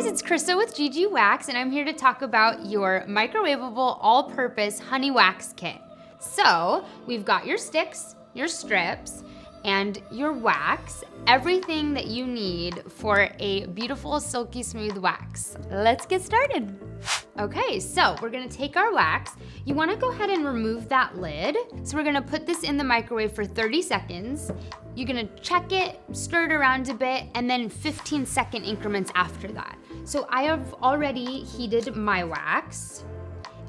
guys, it's Krista with GiGi Wax, and I'm here to talk about your microwavable all-purpose honey wax kit. So, we've got your sticks, your strips, and your wax, everything that you need for a beautiful, silky smooth wax. Let's get started. Okay, so we're gonna take our wax. You wanna go ahead and remove that lid. So we're gonna put this in the microwave for 30 seconds. You're gonna check it, stir it around a bit, and then 15-second increments after that. So I have already heated my wax.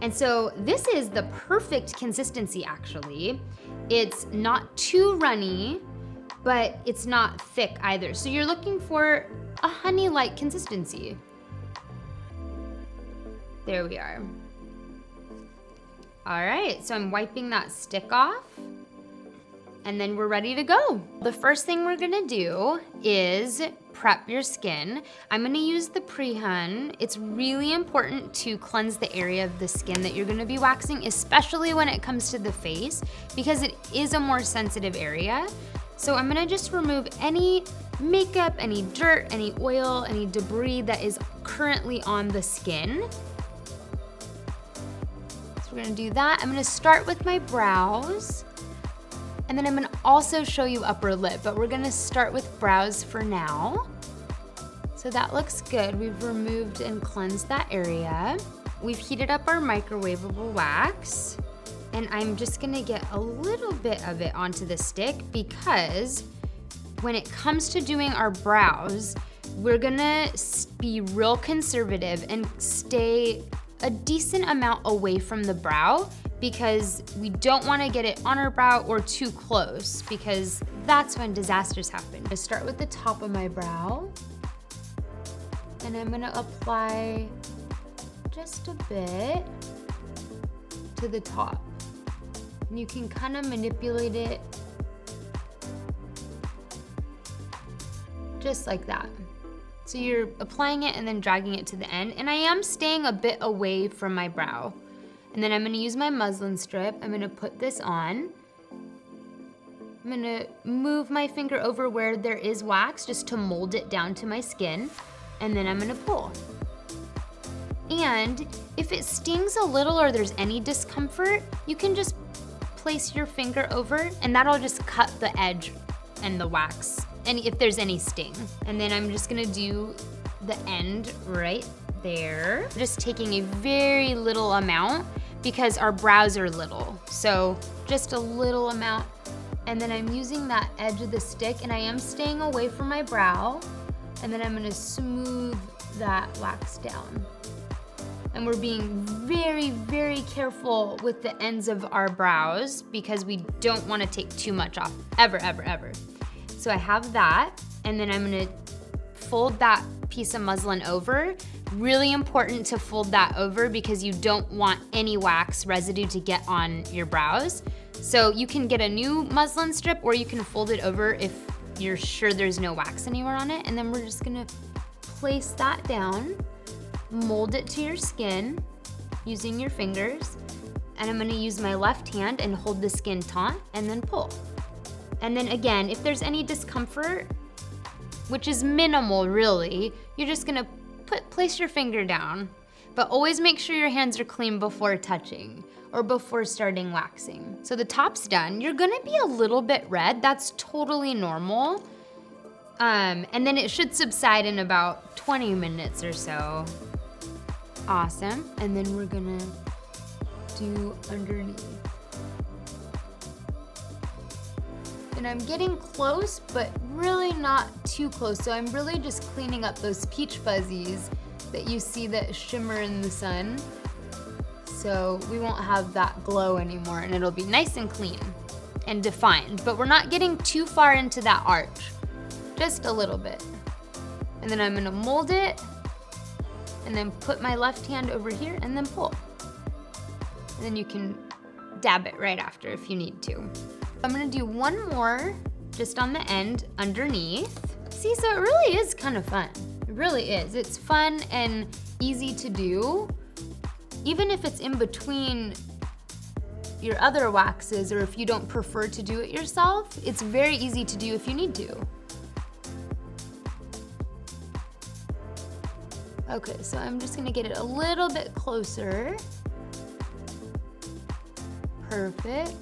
And so this is the perfect consistency, actually. It's not too runny, but it's not thick either. So you're looking for a honey-like consistency. There we are. All right, so I'm wiping that stick off, and then we're ready to go. The first thing we're gonna do is prep your skin. I'm gonna use the pre-hun. It's really important to cleanse the area of the skin that you're gonna be waxing, especially when it comes to the face, because it is a more sensitive area. So I'm gonna just remove any makeup, any dirt, any oil, any debris that is currently on the skin. So we're gonna do that. I'm gonna start with my brows, and then I'm gonna also show you upper lip, but we're gonna start with brows for now. So that looks good. We've removed and cleansed that area. We've heated up our microwavable wax, and I'm just gonna get a little bit of it onto the stick because when it comes to doing our brows, we're gonna be real conservative and stay a decent amount away from the brow because we don't wanna get it on our brow or too close because that's when disasters happen. I start with the top of my brow, and I'm gonna apply just a bit to the top. And you can kind of manipulate it just like that. So you're applying it and then dragging it to the end. And I am staying a bit away from my brow. And then I'm gonna use my muslin strip. I'm gonna put this on. I'm gonna move my finger over where there is wax just to mold it down to my skin. And then I'm gonna pull. And if it stings a little or there's any discomfort, you can just place your finger over and that'll just cut the edge and the wax, and if there's any sting. And then I'm just gonna do the end right there. Just taking a very little amount because our brows are little. So just a little amount. And then I'm using that edge of the stick and I am staying away from my brow. And then I'm gonna smooth that wax down. And we're being very, very careful with the ends of our brows because we don't wanna take too much off, ever, ever, ever. So I have that, and then I'm gonna fold that piece of muslin over. Really important to fold that over because you don't want any wax residue to get on your brows. So you can get a new muslin strip or you can fold it over if you're sure there's no wax anywhere on it. And then we're just gonna place that down, mold it to your skin using your fingers. And I'm gonna use my left hand and hold the skin taut and then pull. And then again, if there's any discomfort, which is minimal really, you're just gonna place your finger down, but always make sure your hands are clean before touching or before starting waxing. So the top's done. You're gonna be a little bit red, that's totally normal. And then it should subside in about 20 minutes or so. Awesome, and then we're gonna do underneath. And I'm getting close, but really not too close. So I'm really just cleaning up those peach fuzzies that you see that shimmer in the sun. So we won't have that glow anymore and it'll be nice and clean and defined, but we're not getting too far into that arch, just a little bit. And then I'm gonna mold it and then put my left hand over here and then pull. And then you can dab it right after if you need to. I'm gonna do one more just on the end underneath. See, so it really is kind of fun. It really is. It's fun and easy to do. Even if it's in between your other waxes or if you don't prefer to do it yourself, it's very easy to do if you need to. Okay, so I'm just gonna get it a little bit closer. Perfect.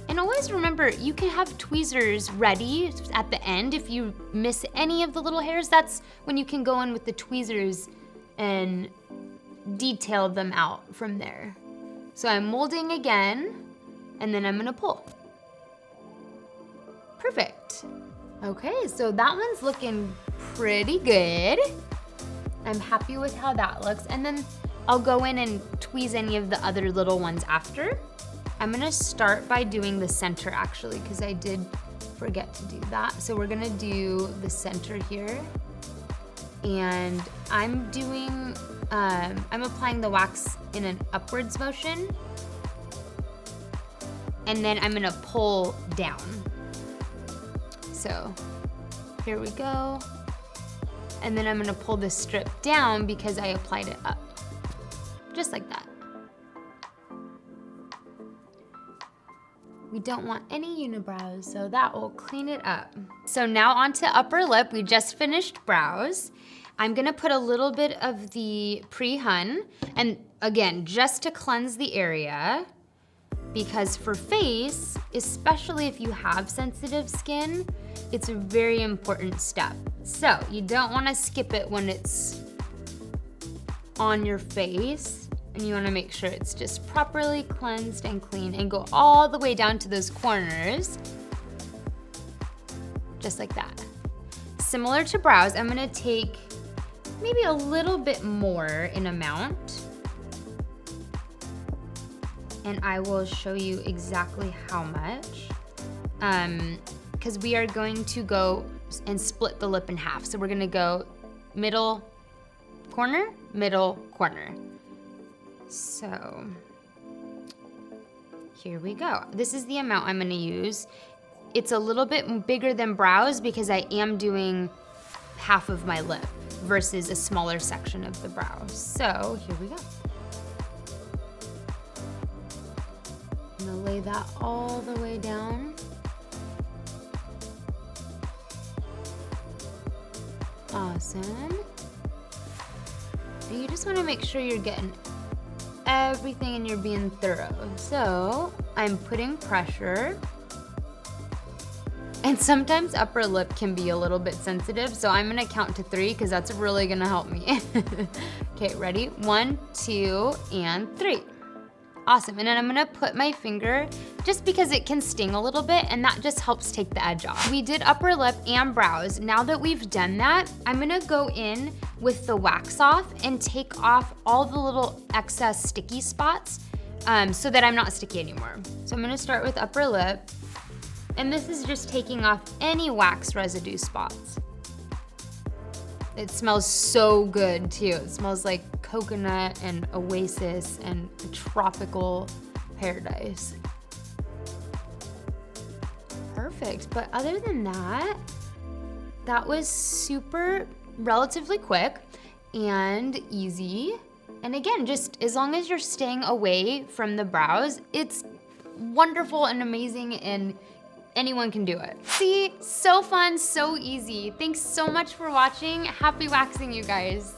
And always remember, you can have tweezers ready at the end if you miss any of the little hairs. That's when you can go in with the tweezers and detail them out from there. So I'm molding again, and then I'm gonna pull. Perfect. Okay, so that one's looking pretty good. I'm happy with how that looks. And then I'll go in and tweeze any of the other little ones after. I'm gonna start by doing the center actually, because I did forget to do that. So we're gonna do the center here. And I'm doing, I'm applying the wax in an upwards motion. And then I'm gonna pull down. So here we go. And then I'm gonna pull the strip down because I applied it up. Just like that. We don't want any unibrows, so that will clean it up. So now onto upper lip. We just finished brows. I'm gonna put a little bit of the pre-hun, and again, just to cleanse the area, because for face, especially if you have sensitive skin, it's a very important step. So you don't wanna skip it when it's on your face. And you wanna make sure it's just properly cleansed and clean and go all the way down to those corners. Just like that. Similar to brows, I'm gonna take maybe a little bit more in amount. And I will show you exactly how much. Because we are going to go and split the lip in half. So we're gonna go middle corner, middle corner. So here we go. This is the amount I'm gonna use. It's a little bit bigger than brows because I am doing half of my lip versus a smaller section of the brows. So here we go. I'm gonna lay that all the way down. Awesome. And you just wanna make sure you're getting everything and you're being thorough. So I'm putting pressure. And sometimes upper lip can be a little bit sensitive, so I'm gonna count to 3 because that's really gonna help me. Okay, ready? 1, 2, and 3. Awesome, and then I'm gonna put my finger, just because it can sting a little bit, and that just helps take the edge off. We did upper lip and brows. Now that we've done that, I'm gonna go in with the wax off and take off all the little excess sticky spots so that I'm not sticky anymore. So I'm gonna start with upper lip, and this is just taking off any wax residue spots. It smells so good too. It smells like coconut and oasis and a tropical paradise. Perfect, but other than that, that was super relatively quick and easy. And again, just as long as you're staying away from the brows, it's wonderful and amazing, and anyone can do it. See, so fun, so easy. Thanks so much for watching. Happy waxing, you guys.